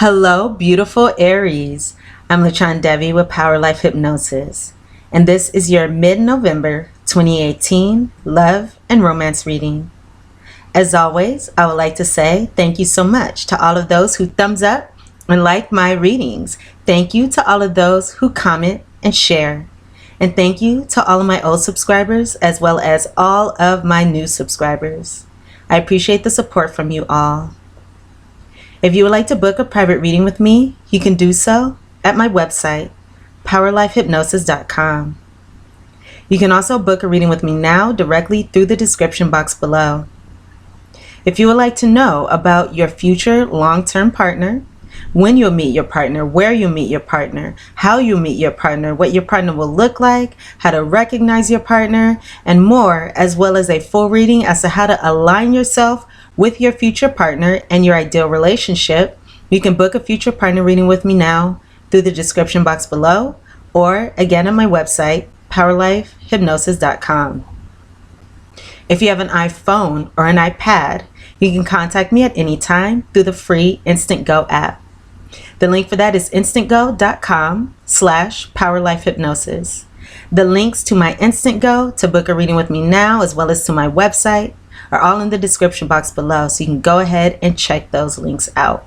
Hello, beautiful Aries. I'm Lachan Devi with Power Life Hypnosis, and this is your mid-November 2018 love and romance reading. As always, I would like to say thank you so much to all of those who thumbs up and like my readings. Thank you to all of those who comment and share. And thank you to all of my old subscribers as well as all of my new subscribers. I appreciate the support from you all. If you would like to book a private reading with me, you can do so at my website, POWERLIFEHYPNOSIS.com. You can also book a reading with me now directly through the description box below. If you would like to know about your future long-term partner, when you'll meet your partner, where you meet your partner, how you meet your partner, what your partner will look like, how to recognize your partner, and more, as well as a full reading as to how to align yourself with your future partner and your ideal relationship, you can book a future partner reading with me now through the description box below, or again on my website, POWERLIFEHYPNOSIS.com. If you have an iPhone or an iPad, you can contact me at any time through the free Instant Go app. The link for that is instantgo.com/PowerLifeHypnosis. The links to my Instant Go to book a reading with me now, as well as to my website, are all in the description box below, so you can go ahead and check those links out.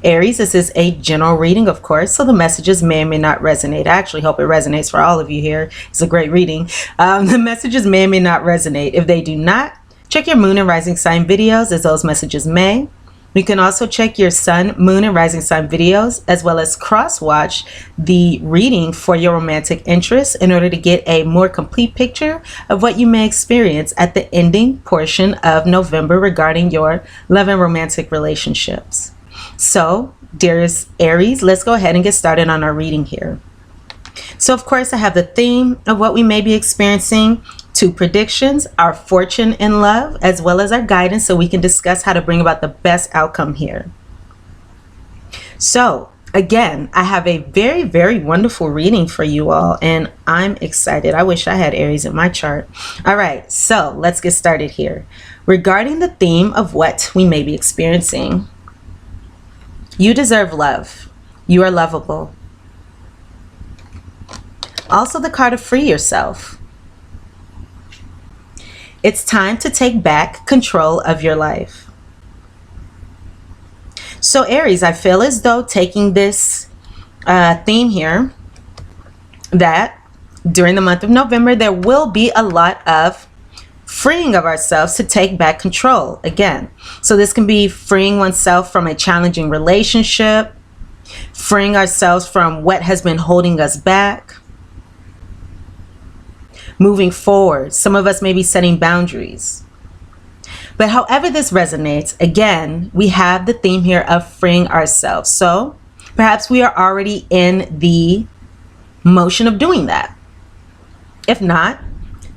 Aries, this is a general reading, of course, so the messages may or may not resonate. I actually hope it resonates for all of you here. It's a great reading. The messages may or may not resonate. If they do not, check your moon and rising sign videos, as those messages may. You can also check your sun, moon, and rising sign videos, as well as cross-watch the reading for your romantic interests in order to get a more complete picture of what you may experience at the ending portion of November regarding your love and romantic relationships. So, dearest Aries, let's go ahead and get started on our reading here. So, of course, I have the theme of what we may be experiencing, 2 predictions, our fortune in love, as well as our guidance, so we can discuss how to bring about the best outcome here. So again, I have a very, very wonderful reading for you all, and I'm excited. I wish I had Aries in my chart. All right, so let's get started here. Regarding the theme of what we may be experiencing, you deserve love. You are lovable. Also, the card of free yourself. It's time to take back control of your life. So Aries, I feel as though taking this theme here, that during the month of November, there will be a lot of freeing of ourselves to take back control again. So this can be freeing oneself from a challenging relationship, freeing ourselves from what has been holding us back, moving forward. Some of us may be setting boundaries. But however this resonates, again, we have the theme here of freeing ourselves. So perhaps we are already in the motion of doing that. If not,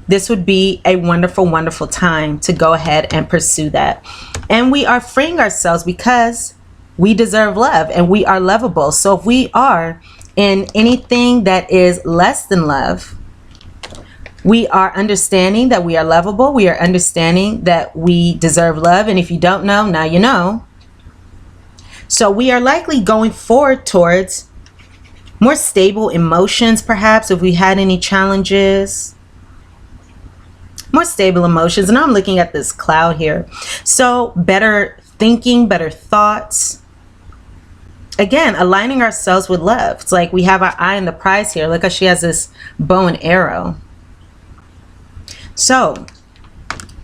this would be a wonderful, wonderful time to go ahead and pursue that. And we are freeing ourselves because we deserve love and we are lovable. So if we are in anything that is less than love, we are understanding that we are lovable. We are understanding that we deserve love. And if you don't know, now you know. So we are likely going forward towards more stable emotions, perhaps, if we had any challenges. More stable emotions. And I'm looking at this cloud here. So better thinking, better thoughts. Again, aligning ourselves with love. It's like we have our eye on the prize here. Look how she has this bow and arrow. So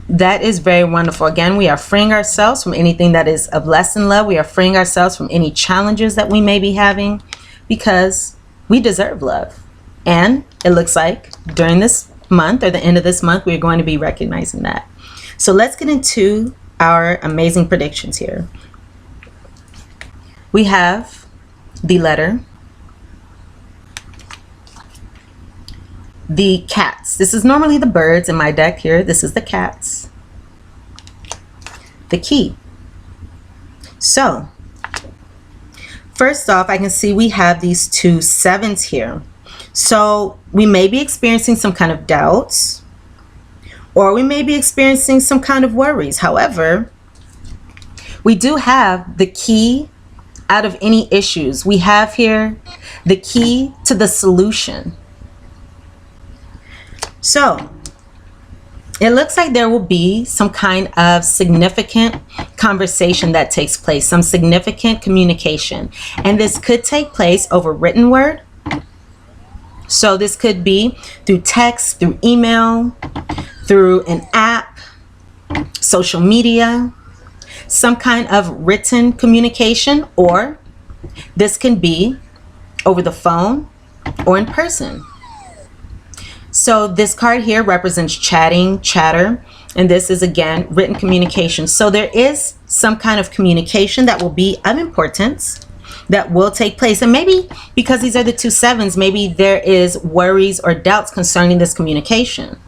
that is very wonderful. Again, we are freeing ourselves from anything that is of less than love. We are freeing ourselves from any challenges that we may be having because we deserve love. And it looks like during this month or the end of this month, we're going to be recognizing that. So let's get into our amazing predictions here. We have the letter, the cats. This is normally the birds in my deck here. This is the cats. The key. So first off, I can see we have these 2 sevens here. So we may be experiencing some kind of doubts, or we may be experiencing some kind of worries. However, we do have the key out of any issues. We have here the key to the solution. So it looks like there will be some kind of significant conversation that takes place, some significant communication. And this could take place over written word. So this could be through text, through email, through an app, social media, some kind of written communication, or this can be over the phone or in person. So this card here represents chatting, chatter, and this is again written communication. So there is some kind of communication that will be of importance that will take place. And maybe because these are the 2 sevens, maybe there is worries or doubts concerning this communication.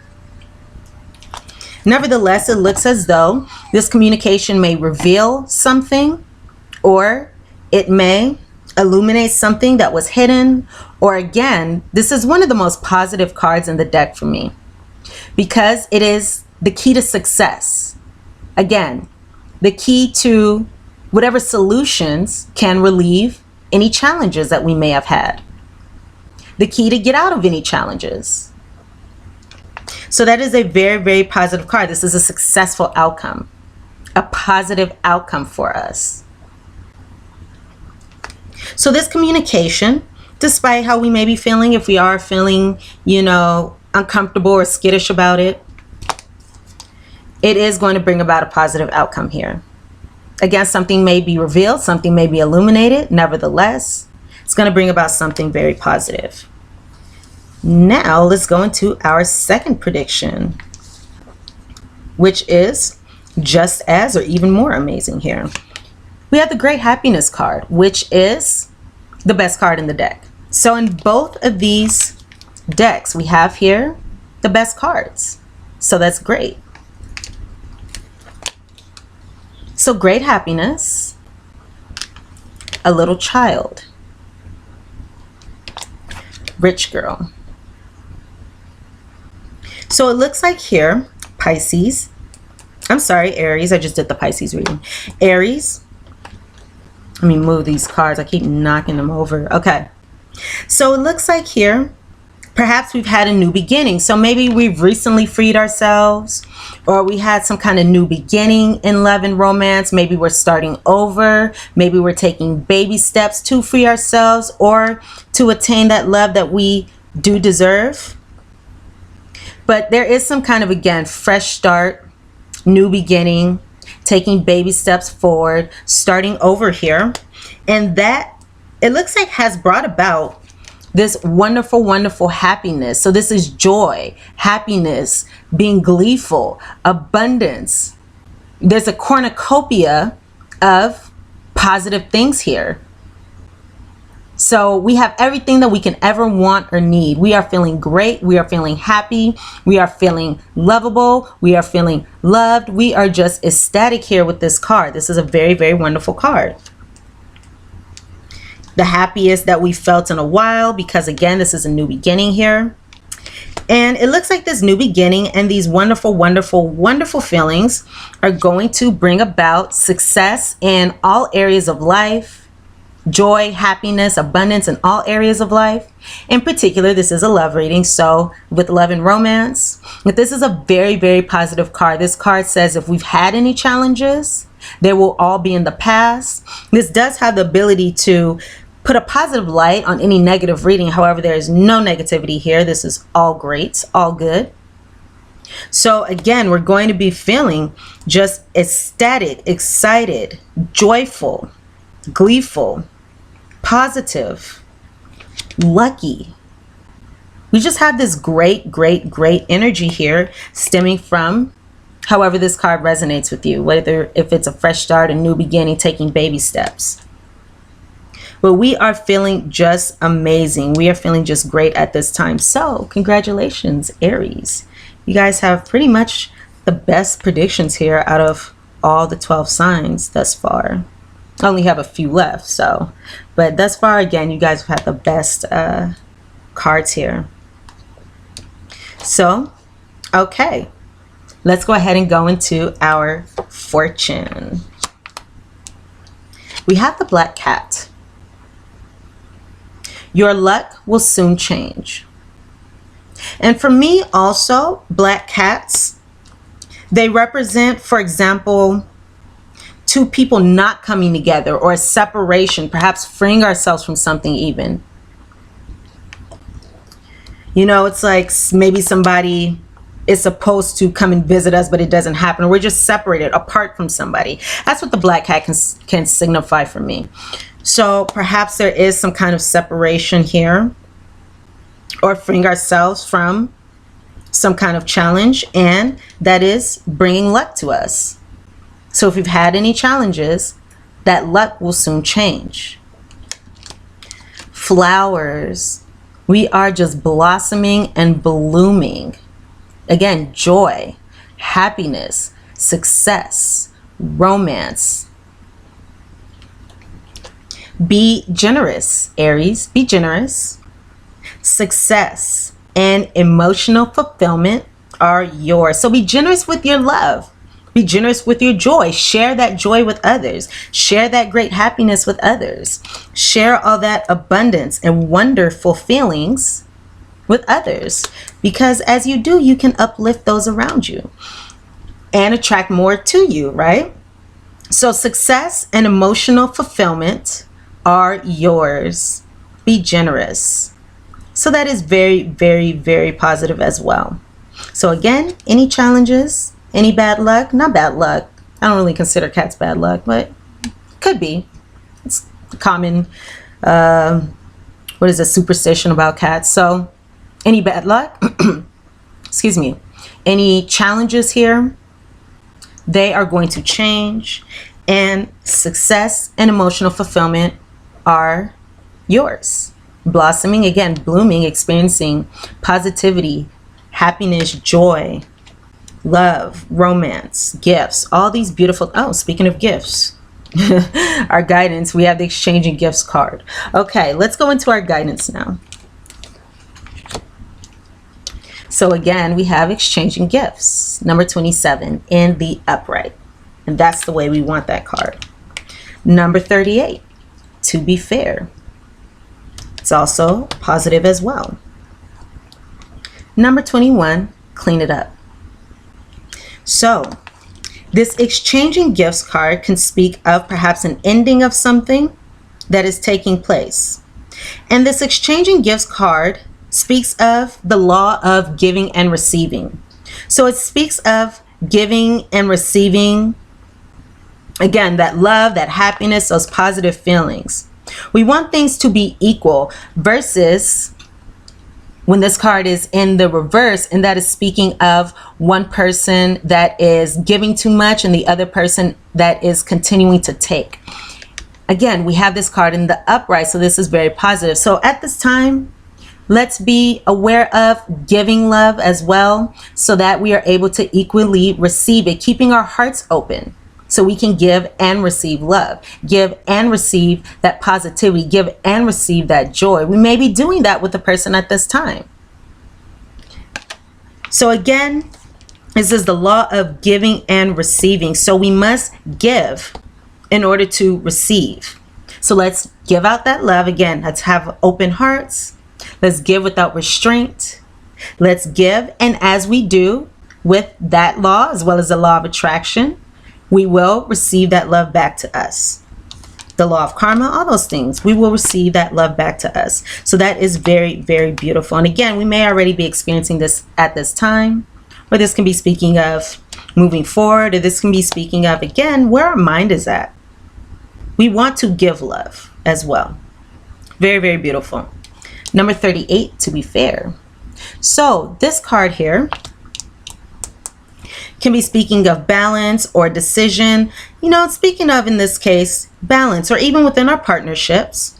Nevertheless, it looks as though this communication may reveal something, or it may illuminate something that was hidden. Or again, this is one of the most positive cards in the deck for me because it is the key to success. Again, the key to whatever solutions can relieve any challenges that we may have had. The key to get out of any challenges. So that is a very, very positive card. This is a successful outcome, a positive outcome for us. So this communication, despite how we may be feeling, if we are feeling, uncomfortable or skittish about it, it is going to bring about a positive outcome here. Again, something may be revealed, something may be illuminated. Nevertheless, it's going to bring about something very positive. Now let's go into our second prediction, which is just as or even more amazing here. We have the Great Happiness card, which is the best card in the deck. So in both of these decks, we have here the best cards. So that's great. So Great Happiness, a little child, rich girl. So it looks like here, Pisces, I'm sorry, Aries, I just did the Pisces reading. Aries, let me move these cards, I keep knocking them over. Okay, so it looks like here, perhaps we've had a new beginning. So maybe we've recently freed ourselves, or we had some kind of new beginning in love and romance. Maybe we're starting over. Maybe we're taking baby steps to free ourselves or to attain that love that we do deserve. But there is some kind of, again, fresh start, new beginning, taking baby steps forward, starting over here. And that, it looks like, has brought about this wonderful, wonderful happiness. So this is joy, happiness, being gleeful, abundance. There's a cornucopia of positive things here. So we have everything that we can ever want or need. We are feeling great. We are feeling happy. We are feeling lovable. We are feeling loved. We are just ecstatic here with this card. This is a very, very wonderful card. The happiest that we felt in a while, because again, this is a new beginning here. And it looks like this new beginning and these wonderful, wonderful, wonderful feelings are going to bring about success in all areas of life. Joy, happiness, abundance in all areas of life. In particular, this is a love reading, so with love and romance. But this is a very, very positive card. This card says if we've had any challenges, they will all be in the past. This does have the ability to put a positive light on any negative reading. However, there is no negativity here. This is all great, all good. So again, we're going to be feeling just ecstatic, excited, joyful, gleeful, positive, lucky. We just have this great, great, great energy here stemming from however this card resonates with you, whether if it's a fresh start, a new beginning, taking baby steps. But we are feeling just amazing. We are feeling just great at this time. So congratulations, Aries. You guys have pretty much the best predictions here out of all the 12 signs thus far. I only have a few left, so, but thus far, again, you guys have had the best cards here. So, okay, let's go ahead and go into our fortune. we have the black cat. Your luck will soon change. And for me also, black cats, they represent, for example, two people not coming together, or a separation, perhaps freeing ourselves from something even. You know, it's like maybe somebody is supposed to come and visit us, but it doesn't happen. We're just separated, apart from somebody. That's what the black cat can signify for me. So perhaps there is some kind of separation here, or freeing ourselves from some kind of challenge, and that is bringing luck to us. So if you've had any challenges, that luck will soon change. Flowers. We are just blossoming and blooming. Again, joy, happiness, success, romance. Be generous, Aries. Be generous. Success and emotional fulfillment are yours. So be generous with your love. Be generous with your joy. Share that joy with others. Share that great happiness with others. Share all that abundance and wonderful feelings with others. Because as you do, you can uplift those around you and attract more to you, right? So success and emotional fulfillment are yours. Be generous. So that is very, very, very positive as well. So again, any challenges, any bad luck? Not bad luck. I don't really consider cats bad luck, but could be. It's common, what is a superstition about cats. So any bad luck, excuse me, any challenges here, they are going to change, and success and emotional fulfillment are yours. Blossoming, again, blooming, experiencing positivity, happiness, joy, love, romance, gifts, all these beautiful, oh, speaking of gifts, our guidance, we have the exchanging gifts card. Okay, let's go into our guidance now. So again, we have exchanging gifts, number 27 in the upright, and that's the way we want that card. Number 38, to be fair. It's also positive as well. Number 21, clean it up. So this exchanging gifts card can speak of perhaps an ending of something that is taking place. And this exchanging gifts card speaks of the law of giving and receiving. So it speaks of giving and receiving, again, that love, that happiness, those positive feelings. We want things to be equal, versus when this card is in the reverse, and that is speaking of one person that is giving too much and the other person that is continuing to take. Again, we have this card in the upright, so this is very positive. So at this time, let's be aware of giving love as well, so that we are able to equally receive it, keeping our hearts open so we can give and receive love, give and receive that positivity, give and receive that joy. We may be doing that with the person at this time. So again, this is the law of giving and receiving. So we must give in order to receive. So let's give out that love. Again, let's have open hearts. Let's give without restraint. Let's give. And as we do with that law, as well as the law of attraction, we will receive that love back to us. The law of karma, all those things, we will receive that love back to us. So that is very, very beautiful. And again, we may already be experiencing this at this time, or this can be speaking of moving forward, or this can be speaking of, again, where our mind is at. We want to give love as well. Very, very beautiful. Number 38, to be fair. So this card here can be speaking of balance or decision. You know, speaking of, in this case, balance, or even within our partnerships.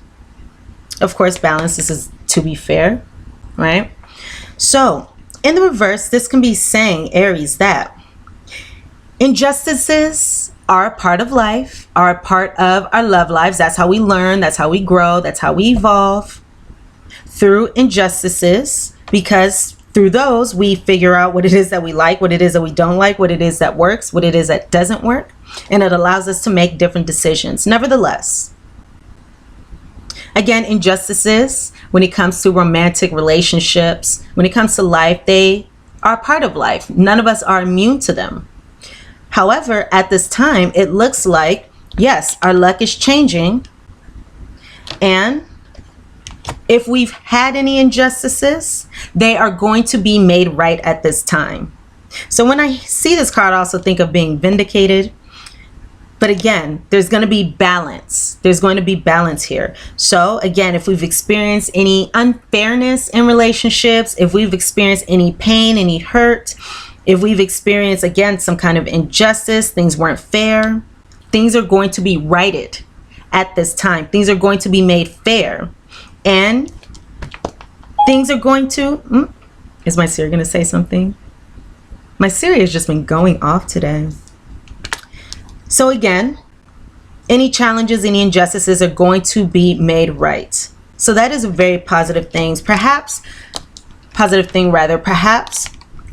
Of course, balance, this is to be fair, right? So in the reverse, this can be saying, Aries, that injustices are a part of life, are a part of our love lives. That's how we learn, that's how we grow, that's how we evolve, through injustices, because Through those, we figure out what it is that we like, what it is that we don't like, what it is that works, what it is that doesn't work, and it allows us to make different decisions. Nevertheless, again, injustices, when it comes to romantic relationships, when it comes to life, they are part of life. None of us are immune to them. However, at this time, it looks like, yes, our luck is changing. And if we've had any injustices, they are going to be made right at this time. So when I see this card, I also think of being vindicated. But again, there's going to be balance. There's going to be balance here. So again, if we've experienced any unfairness in relationships, if we've experienced any pain, any hurt, if we've experienced, again, some kind of injustice, things weren't fair, things are going to be righted at this time. Things are going to be made fair. And things are going to... Is my Siri going to say something? My Siri has just been going off today. So again, any challenges, any injustices are going to be made right. So that is a very positive thing. Perhaps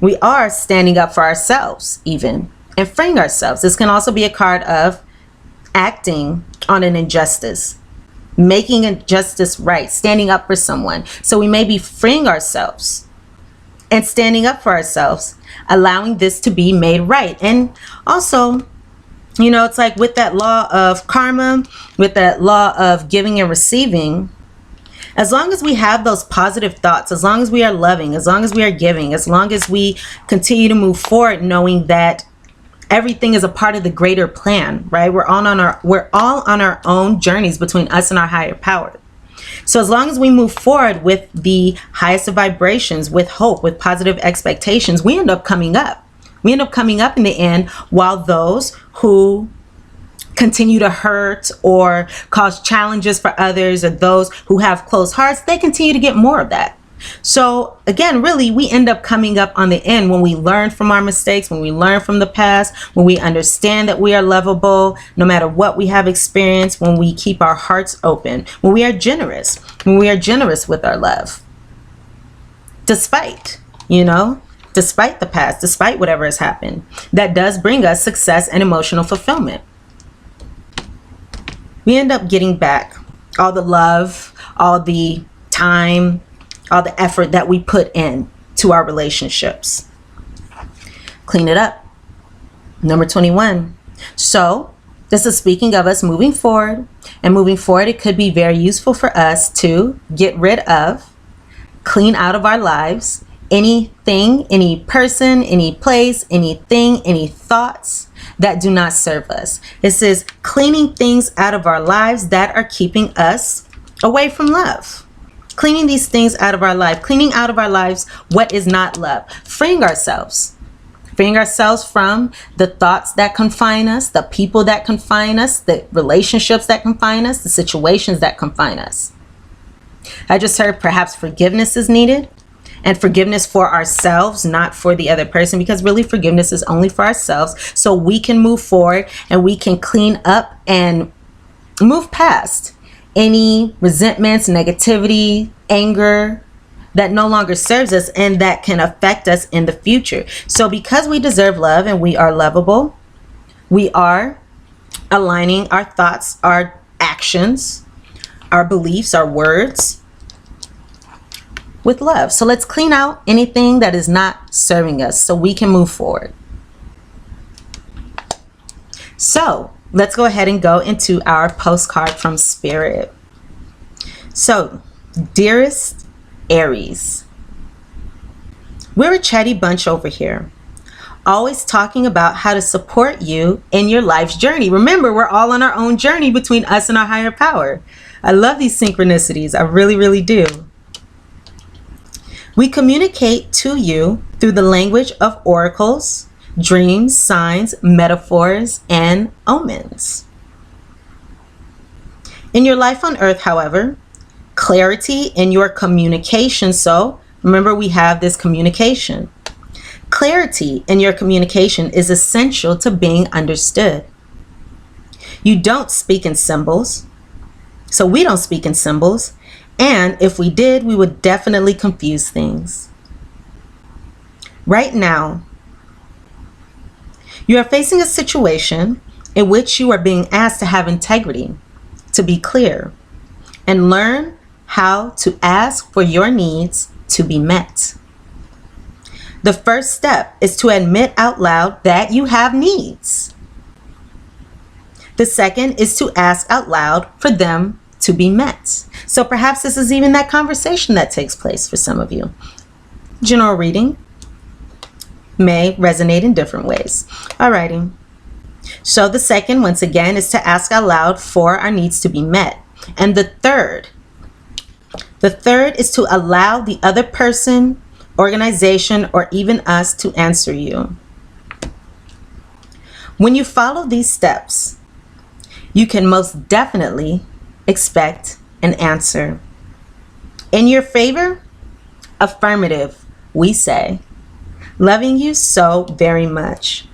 we are standing up for ourselves even and freeing ourselves. This can also be a card of acting on an injustice, making injustice right, standing up for someone. So we may be freeing ourselves and standing up for ourselves, allowing this to be made right. And also, you know, it's like with that law of karma, with that law of giving and receiving, as long as we have those positive thoughts, as long as we are loving, as long as we are giving, as long as we continue to move forward, knowing that everything is a part of the greater plan, right? We're all on our own journeys between us and our higher power. So as long as we move forward with the highest of vibrations, with hope, with positive expectations, we end up coming up. We end up coming up in the end, while those who continue to hurt or cause challenges for others, or those who have closed hearts, they continue to get more of that. So again, really, we end up coming up on the end when we learn from our mistakes, when we learn from the past, when we understand that we are lovable no matter what we have experienced, when we keep our hearts open, when we are generous with our love. Despite the past, despite whatever has happened, that does bring us success and emotional fulfillment. We end up getting back all the love, all the time, all the effort that we put in to our relationships. Clean it up. Number 21. So this is speaking of us moving forward. And moving forward, it could be very useful for us to get rid of, clean out of our lives, anything, any person, any place, anything, any thoughts that do not serve us. This is cleaning things out of our lives that are keeping us away from love. Cleaning these things out of our life, cleaning out of our lives what is not love, freeing ourselves from the thoughts that confine us, the people that confine us, the relationships that confine us, the situations that confine us. I just heard perhaps forgiveness is needed, and forgiveness for ourselves, not for the other person, because really forgiveness is only for ourselves, so we can move forward and we can clean up and move past any resentments, negativity, anger that no longer serves us and that can affect us in the future. So because we deserve love and we are lovable, we are aligning our thoughts, our actions, our beliefs, our words with love. So let's clean out anything that is not serving us so we can move forward. So let's go ahead and go into our postcard from Spirit. So, dearest Aries, we're a chatty bunch over here, always talking about how to support you in your life's journey. Remember, we're all on our own journey between us and our higher power. I love these synchronicities. I really, really do. We communicate to you through the language of oracles, dreams, signs, metaphors, and omens. In your life on earth, however, clarity in your communication. So remember, we have this communication. Clarity in your communication is essential to being understood. You don't speak in symbols. So we don't speak in symbols. And if we did, we would definitely confuse things. Right now, you are facing a situation in which you are being asked to have integrity, to be clear, and learn how to ask for your needs to be met. The first step is to admit out loud that you have needs. The second is to ask out loud for them to be met. So perhaps this is even that conversation that takes place for some of you. General reading may resonate in different ways. Alrighty. So the second, once again, is to ask out loud for our needs to be met. And the third is to allow the other person, organization, or even us to answer you. When you follow these steps, you can most definitely expect an answer. In your favor, affirmative, we say. Loving you so very much.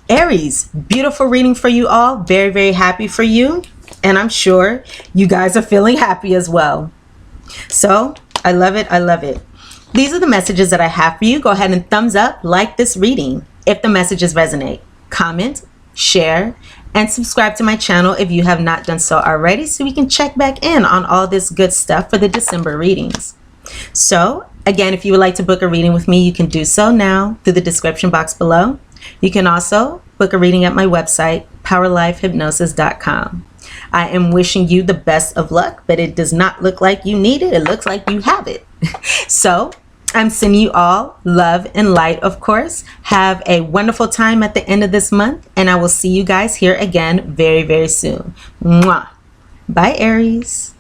Aries, beautiful reading for you all. Very, very happy for you. And I'm sure you guys are feeling happy as well. So I love it. I love it. These are the messages that I have for you. Go ahead and thumbs up, like this reading if the messages resonate. Comment, share, and subscribe to my channel if you have not done so already, so we can check back in on all this good stuff for the December readings. So again, if you would like to book a reading with me, you can do so now through the description box below. You can also book a reading at my website, POWERLIFEHYPNOSIS.com. I am wishing you the best of luck, but it does not look like you need it. It looks like you have it. So I'm sending you all love and light, of course. Have a wonderful time at the end of this month, and I will see you guys here again very, very soon. Mwah. Bye, Aries.